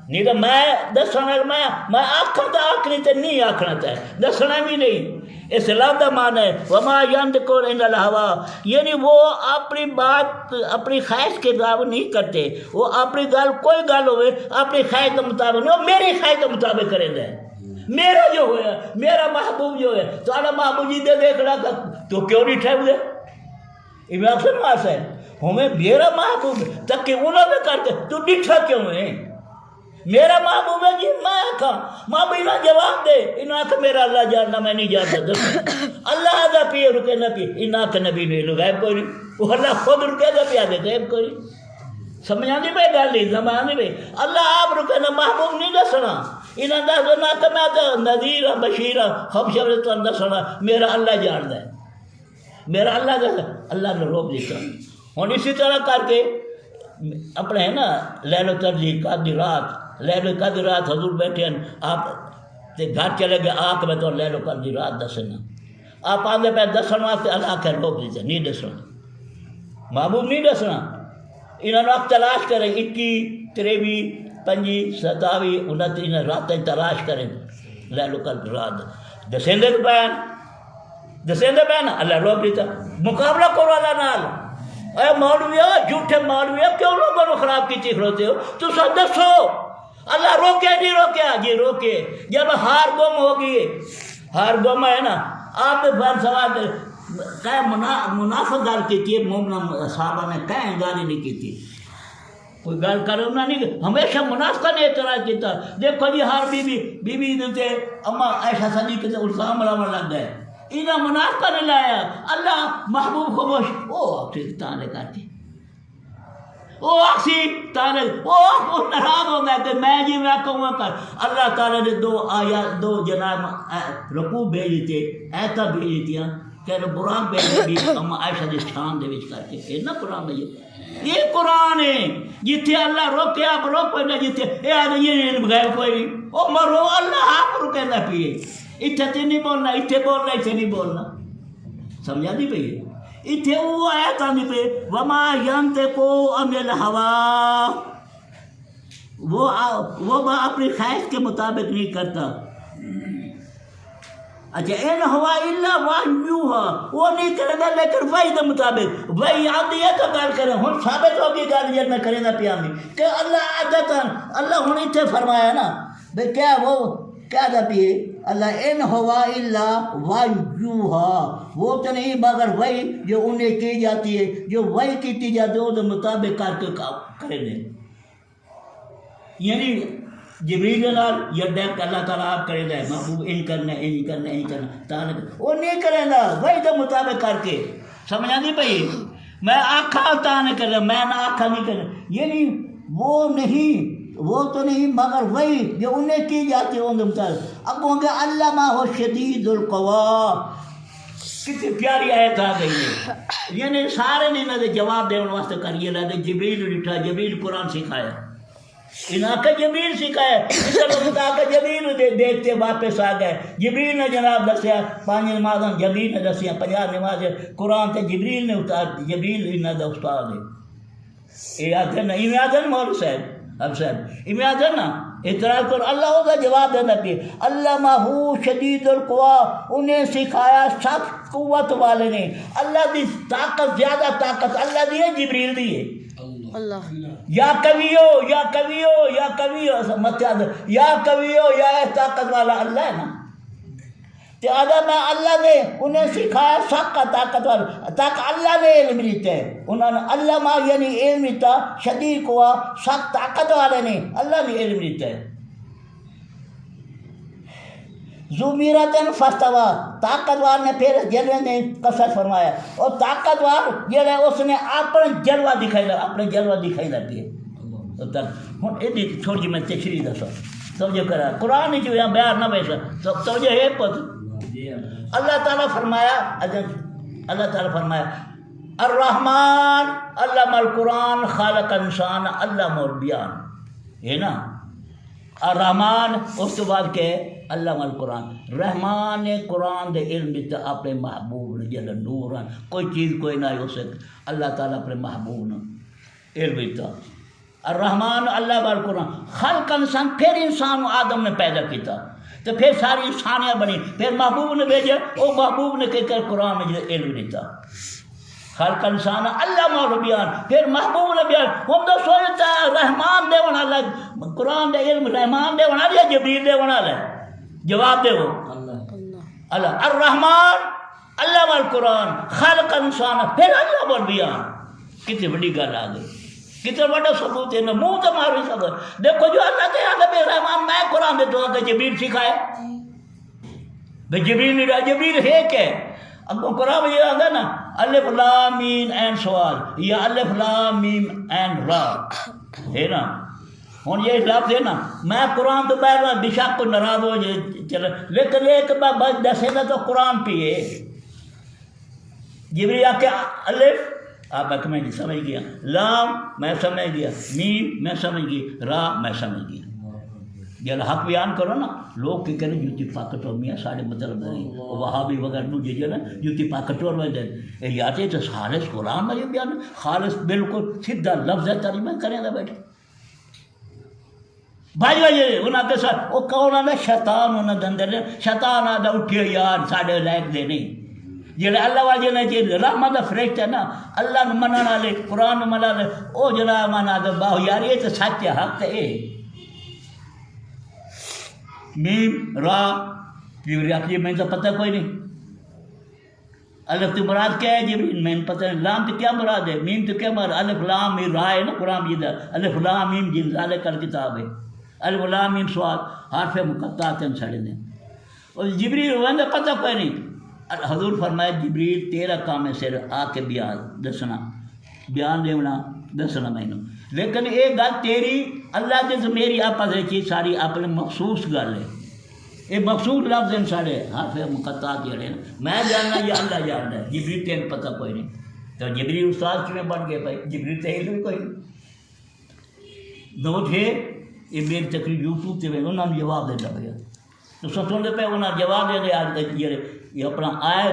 نہیں تو میں دسنا میں آکھنا تو آکھنی تو نہیں آکھنا ہے دسنا بھی نہیں اس لفظ کا معنی ہے وما ينطق عن الهوى یعنی وہ اپنی بات اپنی خواہش کے مطابق نہیں کرتے وہ اپنی گل کوئی گل ہوئے اپنی خواہش کے مطابق نہیں وہ میری خواہش کے مطابق کریں گے میرا جو ہوا میرا محبوب جو ہے تو محبوب جی دے دیکھ رہا تو کیوں نہیں ٹھہر دے یہ اکثر ماس ہے ہمیں میرا محبوب تک کہ انہوں نے کرتے تو ڈٹھا کیوں ہے میرا محبوب ہے جی میں آکھا ماں بھی نہ جواب دے انہوں آکھا میرا اللہ جاننا میں نہیں جانتا اللہ آدھا پیے رکے نہ پیے انہوں آکھا نبی نہیں لو غیب کوئی نہیں وہ اللہ خود رکے نہ پیا دے غیب کوئی نہیں سمجھا نہیں بھائی گل نہیں سمجھا نہیں بھائی اللہ آپ رکے نہ محبوب نہیں دسنا انہوں دس دینا کہ میں تو نذیر ہوں بشیر ہوں خبشہ سے تو دسنا میرا اللہ جانتا ہے میرا اللہ جانتا اللہ نے روک دیتا ہوں اسی طرح کر کے اپنے ہے نا لیل و ترجیح قدر رات لیل و قدر رات حضور بیٹھے ہیں آپ گھر چلے گئے آ کے میں تو لیل و قدر رات دسنا آپ آدھے پہ دسن واسطے اللہ کے روک دیتے نہیں دسنا محبوب نہیں دسنا انہوں نے آپ تلاش کریں 21 23 25 27 29 راتیں تلاش کریں لیل و قدر رات دسیں دے پہن اللہ روک دیتا مقابلہ کرو اللہ نال اے مولوی جھوٹے مولوی کیوں لوگوں کو خراب کی کھڑوتے ہو تو سب دسو اللہ روکے نہیں روکیا جی روکے جب ہار گم ہوگی ہار گم ہے نا آپ نے بار سوال کہ منافق گل کی تھی مومن صحابہ نے کہیں گالی نہیں کی تھی کوئی گل کرو نہ نہیں ہمیشہ منافقہ نے اعتراض کیتا دیکھو جی ہر بی بی دیتے اما عائشہ صدیقہ کے الزام لگانے لگ گئے انہیں منافقہ نے لایا اللہ محبوب خاموش او آخری تانے کرتی او آخری تانے او ناراض ہو گیا کہ میں جی میں کہوں کر اللہ تعالیٰ نے دو جناب رکوع بھیجی تھے ایتا بھیجی تھی کہ براق بھیجی بھی اما عائشہ دی شان دے وچ کر کے اتنا قرآن بھیجی یہ قرآن ہے جتھے اللہ روکے آپ روک پہ جتھے اے آدھے یہ بغیر کوئی نہیں او مرو اللہ آپ روکے نہ پیے اتنے تے نہیں بولنا اتنے بولنا اتنے نہیں بولنا سمجھا نہیں پہ اتنے وہ آیا تھا نہیں پہ وما ينطق عن الهوى وہ اپنی خواہش کے مطابق نہیں کرتا اچھا ان ہوا الا وحی وہ نہیں کرے گا لیکن وحی کے مطابق وحی آدھی ہے تو گل کریں ہوں ثابت ہوگی گل جب میں کریں گا پیامی کہ اللہ عادتاً اللہ ہوں اتنے فرمایا نا بھئی کیا وہ کیا تھا پیے اللہ ان ہوا الا وحی وہ تو نہیں مگر وحی جو انہیں کی جاتی ہے جو وحی کی جاتی ہے اس مطابق کر کے کریں گے یعنی جبریل نال یا ڈیک اللہ تعالیٰ آپ کرے گا محبوب ان کرنا این کرنا این کرنا تعالیٰ وہ نہیں کرے گا وہی تو مطابق کر کے سمجھ آتی پئی؟ میں آکھا تا نہیں کر رہا، میں نہ آکھا نہیں کر رہا، یعنی وہ نہیں، وہ تو نہیں، مگر وہی جو انہیں کی جاتی ہے ان مطابق. اب ہوں گے علامہ ہو شدید القوا. کتنی پیاری آیت آ گئی ہے. یعنی سارے نے انہوں نے جواب دینے واسطے کریے رہتے. جبریل اٹھا، جبریل قرآن سکھایا، انہاں کا جبریل سکھایا. اس وقت آ کے جبریل دیکھتے واپس آ گئے. جبریل نے جناب دسیا 5 نمازاں، جبریل نے دسیا 50 نمازیں. قرآن تے جبریل نے اتار، جبریل انہاں دا استاد ہے. یہ آتے نا ایویں آتے مول صاحب، اب صاحب ایویں آتے نا اعتراض کر. اللہ اس کا جواب دینا پہ علامہ ہو شدید القوا، انہیں سکھایا سخت قوت والے نے. اللہ دی طاقت، زیادہ طاقت اللہ دی ہے، جبریل دی ہے. اللہ یا کبیو یا کبیو یا کبیو مت یاد، یا کبیو یا طاقت والا اللہ ہے نا. تو آدم اللہ نے انہیں سکھایا سخت طاقت والا، تاکہ اللہ نے علم دیتا ہے. انہوں نے علامہ یعنی علم دیتا، شدید قوا سخت طاقت والے نے اللہ نے علم دیتا ہے. ذُمِّرَةً فَاسْتَوَىٰ، طاقتور نے پھر جلوے نے قصد فرمایا، اور طاقتور جڑے اس نے اپنا جلوہ دکھائی لگا، اپنے جلوہ دکھائی لگی ہے. ہوں یہ تھوڑی جی میں تشریح دسا توجہ کرا. قرآن جو یہاں بیان نہ ویسا توجہ ہے پت. اللہ تعالیٰ فرمایا، اللہ تعالیٰ فرمایا الرحمن علم القرآن خالق انسان علم البیان، ہے نا. الرحمن اس کے بعد کہ علم القرآن، رحمان نے قرآن دے علم دیتا اپنے محبوب نے جل نوران. کوئی چیز کوئی نہ ہو سکتی، اللہ تعالیٰ اپنے محبوب نے علم دیتا. الرحمن علم القرآن خلق انسان، پھر انسان آدم نے پیدا کیتا، تو پھر ساری انسانیاں بنی، پھر محبوب نے بھیجا، وہ محبوب نے کہہ کر قرآن میں علم دیتا. خلق انسان علم البیان، پھر محبوب نے بیان. ہم تو سوچتا ہے رحمان دے ونا اللہ، قرآن دے علم رحمان دے ونا یا جبریل دے ونا ہے؟ جواب دے وہ اللہ. الرحمان علم القرآن خلق انسان پھر علم البیان. کتنی بڑی گل آ گئی، کتنا بڑا ثبوت ہے نا. منہ تو مار نہیں سکتا. دیکھو جو اللہ کے آگے بے رحمان میں قرآن دے تو آگے جبریل سکھایا بھائی. جبریل نہیں رہا، جبریل ہے کہ اب قرآن میں یہ آگا نا الف لام میم عین سوال یا الف لام میم عین را ہے نا. ہوں یہ لفظ ہے نا، میں قرآن تو باہر بے شک کو ناراض ہو جائے چلے، لیکن ایک بات بس دسے نا تو قرآن پہ ہے. جبریل آ کے الف آپ میں سمجھ گیا، لام میں سمجھ گیا، میم میں سمجھ گیا، را میں سمجھ گیا. جب حق بیان کرو نا لوگ کی کریں جوتی پاکٹ اور میاں سارے مطلب نہیں وہاں بھی وغیرہ نو جو نا جوتی پاکٹ اور میں دیں یاتے تو خالص قرآن میں جو بیان خالص بالکل سیدھا لفظ ہے ترجمہ کریں گا بیٹھے بھائی بھائی. انہوں کے ساتھ وہ کون آنا شیطان انہوں نے اندر شیطان آدھا اٹھے یار ساڑھے لائق دے نہیں جڑے اللہ والے نے چاہیے رحمت فرشتہ ہے نا اللہ نے منع والے قرآن نے منع لے وہ جناب منا دے باہو یار یہ تو سچ ہے حق ہے. میم را جبریل آخری میں تو پتہ کوئی نہیں. الف تو مراد کیا ہے جبریل میں پتہ نہیں. لام تو کیا مراد ہے، میم تو کیا مراد. الف لام میم را ہے نا قرآن جیدہ الف لام میم جن ذالک کر کتاب ہے. الف لام میم سوال حرف مقطعات ہیں سڑے نے. اور جبریل وہ پتہ کوئی نہیں. حضور فرمایا جبریل تیرا کام ہے صرف آ کے بیان دسنا، بیان دینا دسنا مینوں. لیکن یہ گل تیری اللہ جس میری آپس چیز ساری اپنے مخصوص گل ہے. یہ مخصوص لفظ ہیں سارے حرف مقطعات جڑے نا میں جاننا یا اللہ جاننا ہے. جبریل تین پتہ کوئی نہیں. تو جبریل استاد کیوں بن گئے بھائی؟ جبریل تو علم کوئی نہیں. دو تھے یہ میری تقریر یوٹیوب سے انہوں نے جواب دینا پیا تو سنتے پہ انہوں نے جواب دے دیا آج یہ اپنا آئے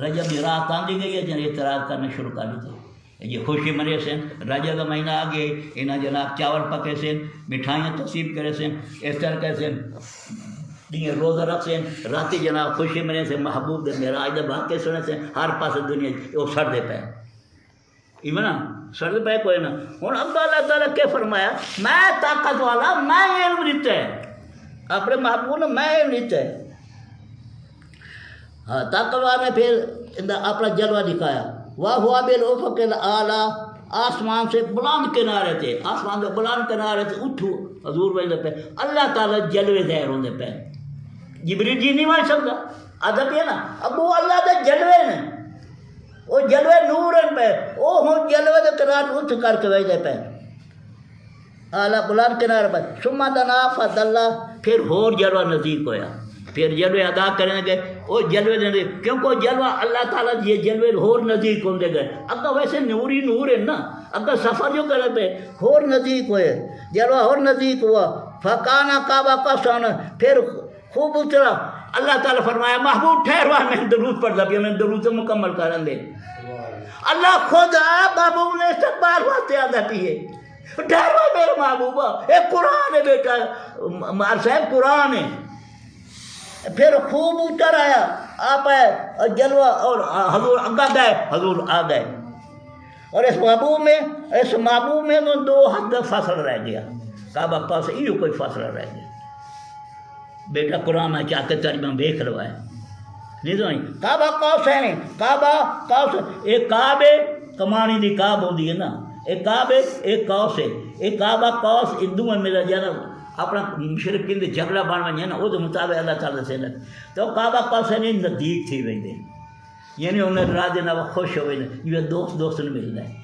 رجب کی رات آندی گئی ہے جن اعتراض کرنے شروع کر دیتے. یہ خوشی منے سن رجب کا مہینہ آ گئے انہیں جناب چاول پکے سن مٹھائیاں تقسیم کرے سن اس طرح کے سن دیں روزہ رکھ سن راتی جناب خوشی منے سے محبوب دے معراج دے واقعے سنے سن ہر پاس دنیا وہ سڑ دے پے ایمنا سڑ دے پے کوئی نہ. ہوں اب اللہ تعالیٰ کیا فرمایا میں طاقت والا میں علم دیتا ہے اپنے محبوب نے میں علم دیتا ہے. ہاں طاقتور نے پھر اپنا جلوہ دکھایا. واہ ہوا بالافق الاعلیٰ آسمان سے بلند کنارے تھے، آسمان سے بلند کنارے تھے. اٹھو حضور ویلے پہ اللہ تعالیٰ جلوے ظاہر ہونے پہ. جبریل جی نہیں مان سکتا ادب یہ نا اب وہ اللہ دے جلوے نے وہ جلوے نور پہ وہ ہوں جلوے کے کنار اٹھ کر کے ویجے پہ اعلیٰ بلند کنار پہ سما دنا فضلہ پھر ہور جلوہ نزدیک ہویا پھر جلوے ادا کریں گے وہ جلوے نزدیک کیونکہ وہ جلوہ اللہ تعالیٰ یہ جلوے ہور نزدیک ہوندے گئے اگر ویسے نوری نور ہے نا اگر سفر جو کرے پہ ہور نزدیک ہوئے جلوہ ہور نزدیک ہوا فکانا کعبہ کا سونا پھر خوب اترا اللہ تعالیٰ فرمایا محبوب ٹھہروا میں درود پڑھ لیا میں درود مکمل کریں دے اللہ خود آپ محبوب نے استقبال واسطے آدھا پیے ٹھہروا میرے محبوبہ ایک قرآن ہے بیٹا مار صاحب قرآن ہے پھر خوب اتر آیا آپ آئے اور جلوہ اور حضور آگا گئے حضور آ گئے اور اس محبوب میں دو حد فاصلہ رہ گیا کعبہ پاس یہ کوئی فاصلہ رہ گیا بیٹا قرآن میں چاہ کے ترجمہ دیکھ لو ہے نہیں تو نہیں کعبہ قوسین کعبہ قوس ایک کعبے کمانی دی کعب ہوتی ہے نا ایک کعبے ایک قوس ہے ایک کعبہ قوس ہندو میں میرا جانا اپنا مشرقین دے جھگڑا بن ونجے نا وہ مطابق اللہ تعالیٰ سے لگ تو کعبہ قوسین نزدیک تھی ویندے یعنی انہیں راضی نہ خوش ہوئے یہ دوست نے مل رہا ہے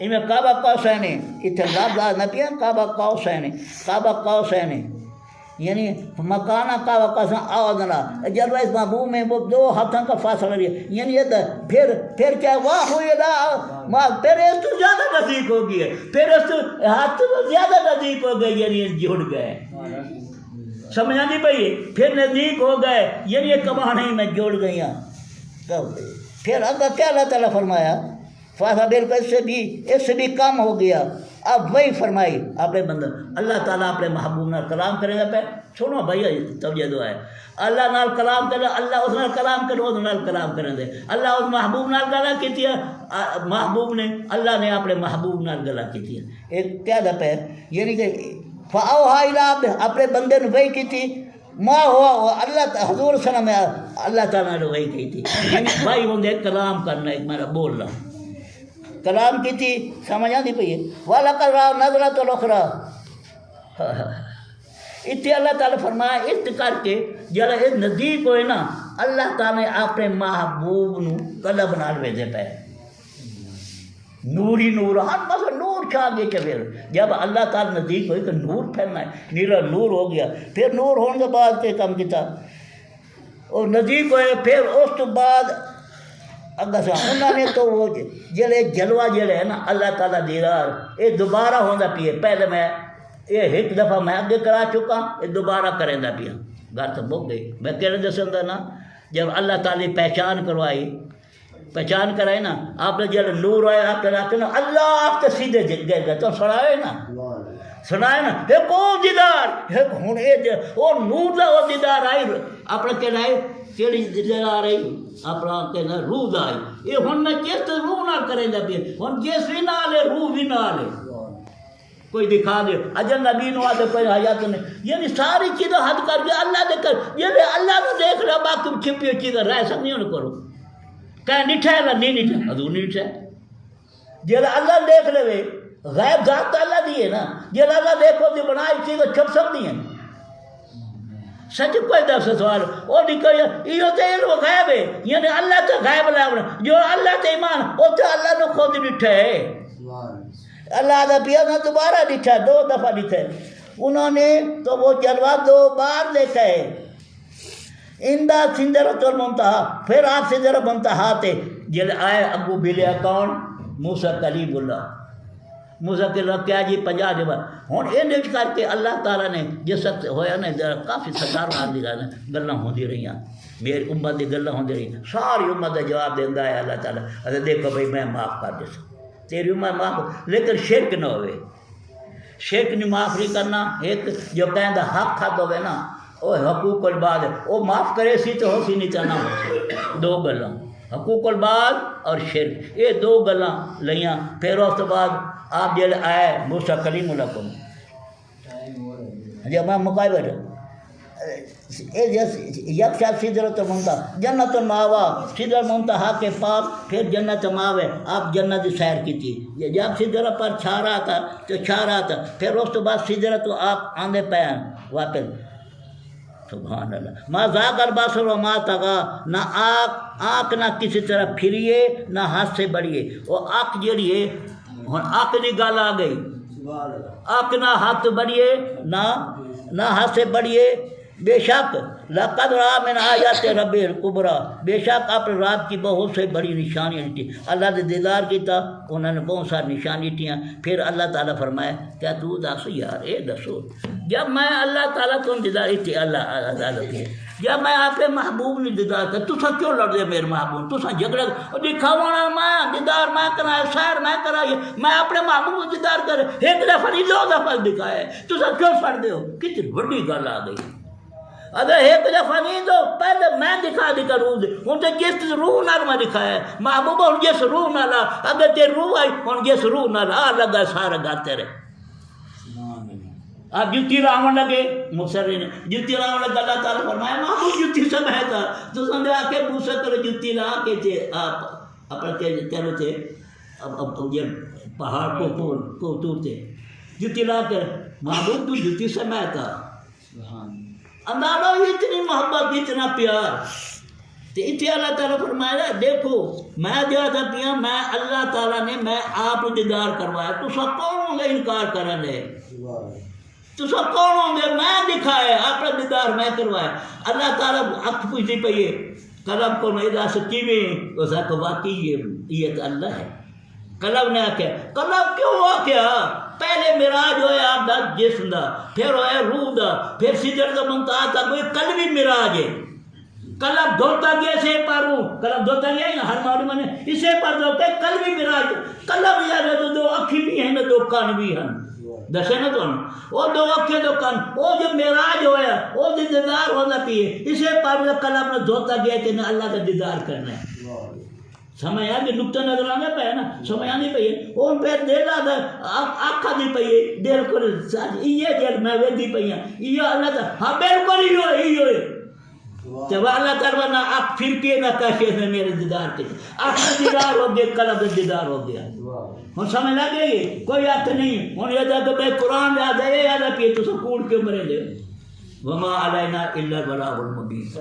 ان میں کعبہ قوسین اتنے لفظ نہ پیا کعبہ قوسین یعنی مکانہ کعبہ قوسین آوازنا جب اس محبوب میں وہ دو ہاتھوں کا فاصلہ لیا یعنی یہ پھر کیا واہ ہوئی پھر اس تو زیادہ نزدیک ہو گئی ہے پھر اس تو ہاتھ زیادہ نزدیک ہو گئے یعنی جڑ گئے سمجھا نہیں پئی پھر نزدیک ہو گئے یعنی یہ کمانے میں جوڑ گئی پھر اگر کیا اللہ تعالیٰ فرمایا فاصلہ بالکل اس سے بھی کم ہو گیا اب وہی فرمائی اپنے بندہ اللہ تعالیٰ اپنے محبوب نال کلام کرے گا پہ سنو بھائی توجہ دعا ہے اللہ نال کلام کرے اللہ اس نال کلام کرے اس نال کلام کریں دے اللہ اس محبوب نال گلا کی محبوب نے اللہ نے اپنے محبوب نال گلا کی ایک کیا دا پہ یعنی کہ فاوحا الی اپنے بندے نے وہی کی تھی ماں ہوا اللہ حضور صلی اللہ علیہ وسلم اللہ تعالیٰ نے وہی کی تھی یعنی بھائی ہوندے کلام کرنا ایک میرا بول رہا کلام کی تھی سمجھ آتی پئی ہے وَلَقَدْ رَأَوْا نَظْرَةً أُخْرَىٰ اتنے اللہ تعالیٰ فرمایا اس کر کے جب اس نزدیک ہوئے نا اللہ تعالیٰ نے اپنے محبوب نو قلب نال ویسے پہ نوری نور ہر بس نور چھا گئے کہ پھر جب اللہ تعالیٰ نزدیک ہوئی تو نور پھیلنا ہے نیرا نور ہو گیا پھر نور ہونے کے بعد کے کام کیا اور نزدیک ہوئے پھر اس تو بعد اگر سے انہوں نے تو وہ جلے جلوہ جلے ہے نا اللہ تعالیٰ دیدار یہ دوبارہ ہونا پیے پہلے میں یہ ایک دفعہ میں آگے کرا چکا یہ دوبارہ کریں دا پیا گھر تو بک گئی میں کہنے دے سکتا نا جب اللہ تعالیٰ پہچان کرائی نا آپ نے جب نور آئے آپ کے راتے نا اللہ آپ کے سیدھے گئے گئے تو سنائے نا ایک وہ دیدار ایک ہوں وہ نور دا وہ دیدار آئی اپنے کہنا ہے کیڑی دیدار آئی اپنا کہنا روح دا آئی یہ ہوں میں جس روح نہ کریں گا پھر ہوں جس بھی نہ لے روح بھی نہ لے کوئی دکھا دے اجل نبی نو آدھے کوئی حیات نہیں یعنی ساری چیزیں حد کر کے اللہ دے کر یہ اللہ کو دیکھ رہا باقی چھپی چیزیں رہ سکتی ہوں کرو کہیں نٹھا ہے نہیں نٹھا حضور نہیں نٹھا جب اللہ دیکھ لے غیب ذات تو اللہ دی ہے نا جب اللہ دیکھو دی بنائی چیزیں چھپ سکتی ہیں سچ کوئی دس سوال وہ نکل یہ تو علم غیب ہے یعنی اللہ تو غیب لے جو اللہ تے ایمان وہ تو اللہ نے خود نٹھا ہے اللہ دا پیا نہ دوبارہ نٹھا دو دفعہ نٹھا انہوں نے تو وہ جلوہ دو بار لے کے اندہ سدرۃ المنتہا پھر آپ سدرۃ المنتہا تے جل آئے ابو بلیا کون موسیٰ کلیم اللہ موسیٰ کے لوگ کیا جی 50 جب ہوں یہ کر کے اللہ تعالیٰ نے جس وقت ہویا نا کافی سرکار آدھی گلاں ہوندی رہی میری امت دی گلاں ہوندی رہی ساری امت کا جواب دینا ہے اللہ تعالیٰ اچھا دیکھو بھائی میں معاف کر دے تیری امت معاف لیکن شرک نہ ہوئے شرک نہیں معاف نہیں کرنا ایک جو کہنا حق حد ہوئے نا وہ حقوق الباد ہے وہ معاف کرے سی تو ہو سی نہیں چاہنا ہو دو گلاں حقوق الباد اور شرک یہ دو گلاں لیاں پھر اس تو بعد آپ جل آئے موسیٰ کلیم اللہ کو جب میں مکائی بیٹھا یک شاید سدرۃ المنتہا جنت الماوا سدرۃ المنتہا کے پاس پھر جنت الماوا آپ جنت کی سیر کی تھی جب سدرۃ پر چھا رہا تھا تو چھا رہا تھا پھر اس تو بعد سدرۃ آپ آندے پہ واپس سبحان اللہ. ما ذاق البصر وما طغى. نہ آنکھ نہ کسی طرح پھریے نہ ہاتھ سے بڑھیے. وہ آنکھ جڑی ہے ہن آنکھ دی گل آ گئی. آنکھ نہ ہاتھ بڑھیے نہ ہاتھ سے بڑھیے. بے شک لقد رأى من آیات رب الکبریٰ. بے شک اپنے رب کی بہت سے بڑی نشانیاں تھیں. اللہ نے دیدار کیتا, انہوں نے بہت ساری نشانی تھیں. پھر اللہ تعالیٰ فرمایا کیا تو دس یار اے دسو جب میں اللہ تعالیٰ کو دیدار تھی اللہ کی جب میں اپنے محبوب نے دیدار کر تسا کیوں لڑ دے میرے محبوب تسا جھگڑا دکھاونا میں دیدار میں کرا سیر میں کرا میں اپنے محبوب کو دیدار کر ایک دفعہ نہیں 2 دفعہ دکھایا تسا کیوں پڑھ دے ہو. کتنی بڑی گل آ گئی. اگر ایک دفعہ نہیں تو پہلے میں دکھا دی کر روح ہوں تو جس روح نال میں دکھایا محبوبہ ہوں جس روح نال اگر تیری روح آئی ہوں جس روح نال لگا سارا گاتے رہے. آپ جتی راون لگے مصرے نے جتی راون لگا اللہ تعالیٰ فرمایا محبوب جتی سمیتا تو سمجھے آ کے موسیٰ کرو جتی لا کے تھے آپ اپنے تیرے تھے اب یہ پہاڑ کو توڑتے جتی لا کر محبوب تو جتی سمیتا. اندازہ اتنی محبت اتنا پیار. تو اتنے اللہ تعالیٰ فرمایا دیکھو میں جو تھا پیا میں اللہ تعالیٰ نے میں آپ کو دیدار کروایا تو سب کون ہوں گے انکار کرنے تو سب کون ہوں گے میں دکھایا اپنا دیدار میں کروایا. اللہ تعالیٰ حق پوچھتی پہ یہ قلم کو میرا سچی میں اس کو واقعی یہ تو اللہ ہے. قلم نے آکھیا قلم کیوں آکھیا پہلے معراج ہویا آپ دا جسم دا پھر ہویا روح دا پھر سدرۃ المنتہا تک کوئی قلبی معراج ہے. قلم دھوتا گیا اسے پاروں قلم دھوتا گیا نا ہر معلوم نے اسے پر دھوتے قلبی معراج. قلم یار تو 2 اکھی بھی ہیں 2 کان بھی ہیں دسے نا تو وہ 2 اکھیں 2 کان وہ جو معراج ہویا وہ دیدار ہونا پیے اسے پر قلم نے دھوتا گیا کہ اللہ کا دیدار کرنا ہے. سمجھ آ کہ نقطہ نظر آنے پہ ہے نا سمجھ آنی پہ ہے وہ پھر دل آدھا آکھا دی پہ ہے دل کو یہ دل میں ویدی پہ ہیں یہ اللہ تعالیٰ ہاں بالکل ہی ہوئے جب اللہ تعالیٰ نہ آپ پھر کے نہ کاشے میں میرے دیدار کے آپ کا دیدار ہو گیا قلب کا دیدار ہو گیا. ہوں سمجھ لگے گی کوئی آت نہیں ہوں یہ کہ بھائی قرآن یاد ہے یاد ہے پیے تو سب کوڑ کے مرے دے وما علینا الا البلاغ المبین.